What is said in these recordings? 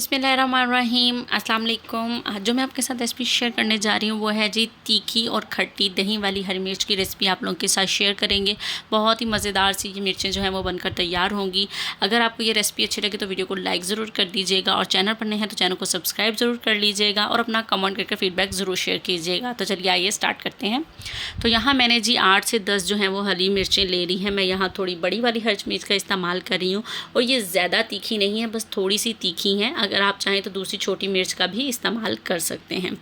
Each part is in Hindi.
बिस्मिल्लाहिर्रहमानिर्रहीम अस्सलाम वालेकुम। आज जो मैं आपके साथ रेसिपी शेयर करने जा रही हूँ वो है जी तीखी और खट्टी दही वाली हरी मिर्च की रेसिपी आप लोगों के साथ शेयर करेंगे। बहुत ही मज़ेदार सी ये मिर्चें जो हैं वो बनकर तैयार होंगी। अगर आपको ये रेसिपी अच्छी लगे तो वीडियो को लाइक ज़रूर कर दीजिएगा और चैनल पर नए हैं तो चैनल को सब्सक्राइब ज़रूर कर लीजिएगा और अपना कमेंट करके फीडबैक ज़रूर शेयर कीजिएगा। तो चलिए आइए स्टार्ट करते हैं। तो यहाँ मैंने जी 8 से 10 जो हैं वो हरी मिर्चें ले ली हैं। मैं यहाँ थोड़ी बड़ी वाली हरी मिर्च का इस्तेमाल कर रही हूँ और ये ज़्यादा तीखी नहीं है, बस थोड़ी सी तीखी हैं। अगर आप चाहें तो दूसरी छोटी मिर्च का भी इस्तेमाल कर सकते हैं।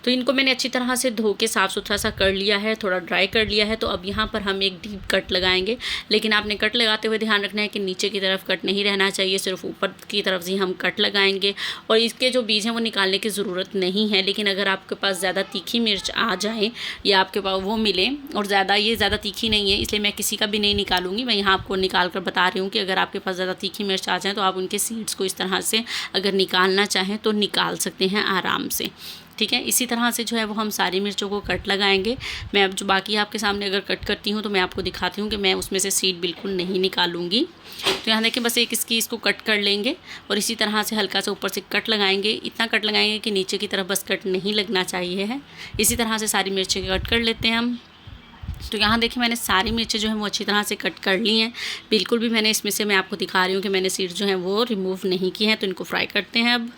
तो इनको मैंने अच्छी तरह से धो के साफ़ सुथरा सा कर लिया है, थोड़ा ड्राई कर लिया है। तो अब यहाँ पर हम एक डीप कट लगाएंगे, लेकिन आपने कट लगाते हुए ध्यान रखना है कि नीचे की तरफ कट नहीं रहना चाहिए, सिर्फ ऊपर की तरफ से हम कट लगाएंगे। और इसके जो बीज हैं वो निकालने की ज़रूरत नहीं है, लेकिन अगर आपके पास ज़्यादा तीखी मिर्च आ जाए या आपके पास वो मिले और ये ज़्यादा तीखी नहीं है, इसलिए मैं किसी का भी नहीं निकालूंगी। मैं यहाँ आपको निकाल कर बता रही हूँ कि अगर आपके पास ज़्यादा तीखी मिर्च आ जाए तो आप उनके सीड्स को इस तरह से अगर निकालना चाहें तो निकाल सकते हैं आराम से। ठीक है, इसी तरह से जो है वो हम सारी मिर्चों को कट लगाएंगे। मैं अब जो बाकी आपके सामने अगर कट करती हूँ तो मैं आपको दिखाती हूँ कि मैं उसमें से सीड बिल्कुल नहीं निकालूंगी। तो यहाँ देखिए बस एक इसको कट कर लेंगे और इसी तरह से हल्का सा ऊपर से कट लगाएंगे। इतना कट लगाएंगे कि नीचे की तरफ बस कट नहीं लगना चाहिए है। इसी तरह से सारी मिर्चें कट कर लेते हैं हम। तो यहाँ देखिए मैंने सारी मिर्चें जो हैं वो अच्छी तरह से कट कर ली हैं। बिल्कुल भी मैंने इसमें से मैं आपको दिखा रही हूँ कि मैंने सीड जो हैं वो रिमूव नहीं किए हैं। तो इनको फ्राई करते हैं अब।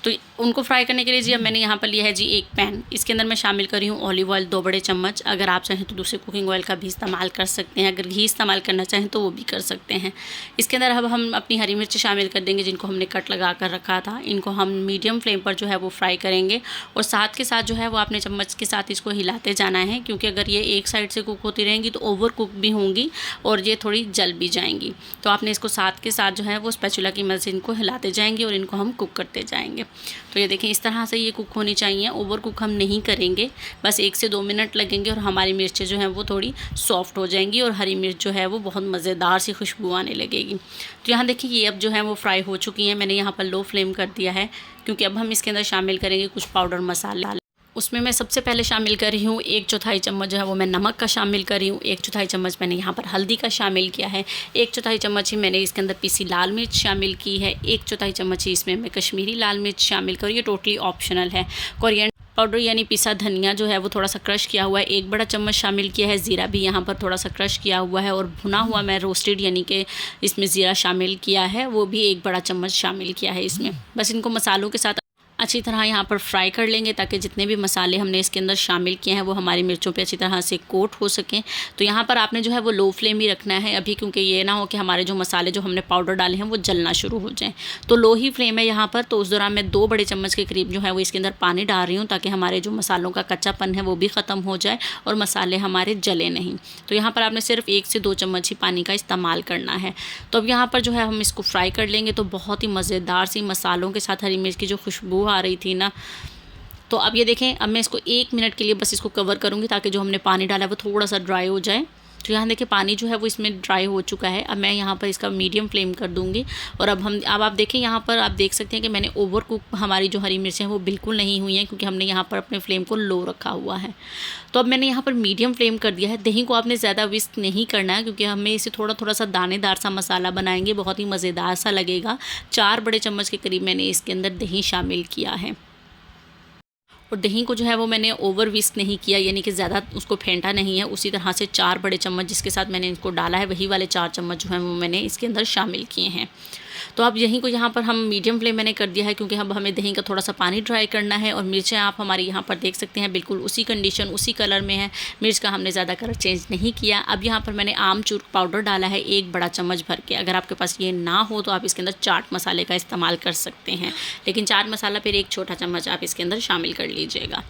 तो उनको फ्राई करने के लिए जी अब मैंने यहाँ पर लिया है जी एक पैन। इसके अंदर मैं शामिल कर रही हूँ ऑलिव ऑयल 2 बड़े चम्मच। अगर आप चाहें तो दूसरे कुकिंग ऑयल का भी इस्तेमाल कर सकते हैं, अगर घी इस्तेमाल करना चाहें तो वो भी कर सकते हैं। इसके अंदर अब हम अपनी हरी मिर्च शामिल कर देंगे जिनको हमने कट लगा कर रखा था। इनको हम मीडियम फ्लेम पर जो है वो फ्राई करेंगे और साथ के साथ जो है वो आपने चम्मच के साथ इसको हिलाते जाना है, क्योंकि अगर ये एक साइड से कुक होती रहेंगी तो ओवर कुक भी होंगी और ये थोड़ी जल भी जाएंगी। तो आपने इसको साथ के साथ जो है वो स्पैचुला की मदद से इनको हिलाते जाएंगे और इनको हम कुक करते जाएंगे। तो ये देखें इस तरह से ये कुक होनी चाहिए, ओवर कुक हम नहीं करेंगे। बस 1 से 2 मिनट लगेंगे और हमारी मिर्चें जो हैं वो थोड़ी सॉफ्ट हो जाएंगी और हरी मिर्च जो है वो बहुत मज़ेदार सी खुशबू आने लगेगी। तो यहाँ देखिए ये अब जो है वो फ्राई हो चुकी हैं। मैंने यहाँ पर लो फ्लेम कर दिया है, क्योंकि अब हम इसके अंदर शामिल करेंगे कुछ पाउडर मसाला। उसमें मैं सबसे पहले शामिल कर रही हूँ 1/4 चम्मच जो है वो मैं नमक का शामिल कर रही हूँ। 1/4 चम्मच मैंने यहाँ पर हल्दी का शामिल किया है। 1/4 चम्मच ही मैंने इसके अंदर पीसी लाल मिर्च शामिल की है। 1/4 चम्मच ही इसमें मैं कश्मीरी लाल मिर्च शामिल करूँ, ये टोटली ऑप्शनल है। कोरिएंडर पाउडर यानी पिसा धनिया जो है वो थोड़ा सा क्रश किया हुआ है 1 बड़ा चम्मच शामिल किया है। ज़ीरा भी यहाँ पर थोड़ा सा क्रश किया हुआ है और भुना हुआ मैं रोस्टेड यानी कि इसमें ज़ीरा शामिल किया है, वो भी 1 बड़ा चम्मच शामिल किया है इसमें। बस इनको मसालों के साथ अच्छी तरह यहाँ पर फ्राई कर लेंगे ताकि जितने भी मसाले हमने इसके अंदर शामिल किए हैं वो हमारी मिर्चों पे अच्छी तरह से कोट हो सकें। तो यहाँ पर आपने जो है वो लो फ्लेम ही रखना है अभी, क्योंकि ये ना हो कि हमारे जो मसाले जो हमने पाउडर डाले हैं वो जलना शुरू हो जाएं। तो लो ही फ्लेम है यहाँ पर। तो उस दौरान मैं 2 बड़े चम्मच के करीब जो है वो इसके अंदर पानी डाल रही हूँ ताकि हमारे जो मसालों का कच्चापन है वो भी ख़त्म हो जाए और मसाले हमारे जले नहीं। तो यहाँ पर आपने सिर्फ 1 से 2 चम्मच ही पानी का इस्तेमाल करना है। तो अब यहाँ पर जो है हम इसको फ्राई कर लेंगे। तो बहुत ही मज़ेदार सी मसालों के साथ हरी मिर्च की जो खुशबू आ रही थी ना, तो अब ये देखें अब मैं इसको 1 मिनट के लिए बस इसको कवर करूँगी ताकि जो हमने पानी डाला है वो थोड़ा सा ड्राई हो जाए। तो यहाँ देखिए पानी जो है वो इसमें ड्राई हो चुका है। अब मैं यहाँ पर इसका मीडियम फ्लेम कर दूँगी और अब आप देखें यहाँ पर आप देख सकते हैं कि मैंने ओवर कुक हमारी जो हरी मिर्चें हैं वो बिल्कुल नहीं हुई हैं, क्योंकि हमने यहाँ पर अपने फ्लेम को लो रखा हुआ है। तो अब मैंने यहाँ पर मीडियम फ्लेम कर दिया है। दही को आपने ज़्यादा विस्क नहीं करना है, क्योंकि हमें इसे थोड़ा सा दानेदार सा मसाला बनाएंगे, बहुत ही मज़ेदार सा लगेगा। 4 बड़े चम्मच के करीब मैंने इसके अंदर दही शामिल किया है और दही को जो है वो मैंने ओवर विस्क नहीं किया, यानी कि ज़्यादा उसको फेंटा नहीं है। उसी तरह से 4 बड़े चम्मच जिसके साथ मैंने इसको डाला है वही वाले 4 चम्मच जो हैं वो मैंने इसके अंदर शामिल किए हैं। तो अब यहीं को यहाँ पर हम मीडियम फ्लेम मैंने कर दिया है, क्योंकि अब हमें दही का थोड़ा सा पानी ड्राई करना है। और मिर्चें आप हमारी यहाँ पर देख सकते हैं बिल्कुल उसी कंडीशन उसी कलर में है, मिर्च का हमने ज़्यादा कलर चेंज नहीं किया। अब यहाँ पर मैंने आमचूर पाउडर डाला है 1 बड़ा चम्मच भर के। अगर आपके पास ये ना हो तो आप इसके अंदर चाट मसाले का इस्तेमाल कर सकते हैं, लेकिन चाट मसाला फिर 1 छोटा चम्मच आप इसके अंदर शामिल कर लीजिएगा।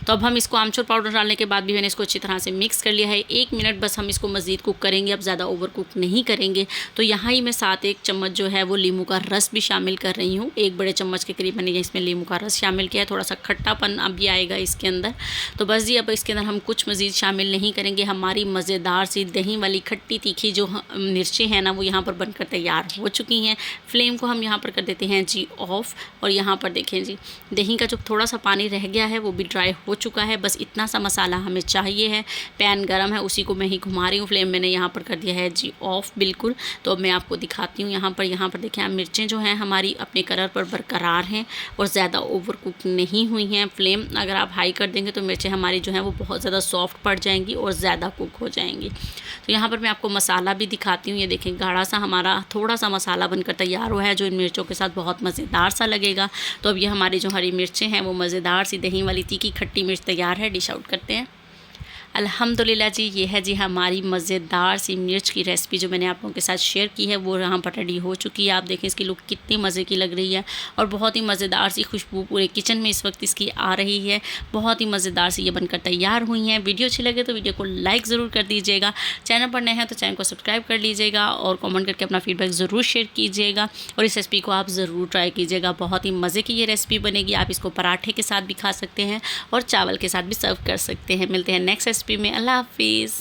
तो अब हम इसको आमचूर पाउडर डालने के बाद भी मैंने इसको अच्छी तरह से मिक्स कर लिया है। 1 मिनट बस हम इसको मज़ीद कुक करेंगे, अब ज़्यादा ओवर कुक नहीं करेंगे। तो यहाँ ही मैं साथ 1 चम्मच जो है वो नींबू का रस भी शामिल कर रही हूँ। 1 बड़े चम्मच के करीब मैंने इसमें नींबू का रस शामिल किया है। थोड़ा सा खट्टापन अब भी आएगा इसके अंदर। तो बस जी अब इसके अंदर हम कुछ मज़ीद शामिल नहीं करेंगे। हमारी मज़ेदार सी दही वाली खट्टी तीखी जो मिर्चें हैं ना वो यहाँ पर बनकर तैयार हो चुकी हैं। फ्लेम को हम यहाँ पर कर देते हैं जी ऑफ़। और यहाँ पर देखें जी दही का जो थोड़ा सा पानी रह गया है वो भी ड्राई हो चुका है। बस इतना सा मसाला हमें चाहिए है। पैन गरम है, उसी को मैं ही घुमा रही हूँ। फ्लेम मैंने यहाँ पर कर दिया है जी ऑफ बिल्कुल। तो अब मैं आपको दिखाती हूँ यहाँ पर देखें आप, मिर्चें जो हैं हमारी अपने कलर पर बरकरार हैं और ज़्यादा ओवर कुक नहीं हुई हैं। फ्लेम अगर आप हाई कर देंगे तो मिर्चें हमारी जो हैं वो बहुत ज़्यादा सॉफ्ट पड़ जाएंगी और ज़्यादा कुक हो जाएंगी। तो यहाँ पर मैं आपको मसाला भी दिखाती हूँ। ये देखें गाढ़ा सा हमारा थोड़ा सा मसाला बनकर तैयार हुआ है, जो इन मिर्चों के साथ बहुत मज़ेदार सा लगेगा। तो अब ये हमारी जो हरी मिर्चें हैं वो मज़ेदार सी दही वाली तीखी खट्टी मिर्च तैयार है। डिश आउट करते हैं। अल्हम्दुलिल्लाह जी, ये है जी हमारी मज़ेदार सी मिर्च की रेसिपी जो मैंने आप लोगों के साथ शेयर की है, वो यहाँ पर रेडी हो चुकी है। आप देखें इसकी लुक कितनी मज़े की लग रही है और बहुत ही मज़ेदार सी खुशबू पूरे किचन में इस वक्त इसकी आ रही है। बहुत ही मज़ेदार सी ये बनकर तैयार हुई हैं। वीडियो अच्छी लगे तो वीडियो को लाइक ज़रूर कर दीजिएगा। चैनल पर नए हैं तो चैनल को सब्सक्राइब कर लीजिएगा और कॉमेंट करके अपना फीडबैक ज़रूर शेयर कीजिएगा और इस रेसिपी को आप ज़रूर ट्राई कीजिएगा। बहुत ही मज़े की ये रेसिपी बनेगी। आप इसको पराठे के साथ भी खा सकते हैं और चावल के साथ भी सर्व कर सकते हैं। मिलते हैं नेक्स्ट रेसिपी में। अल्लाह हाफिज़।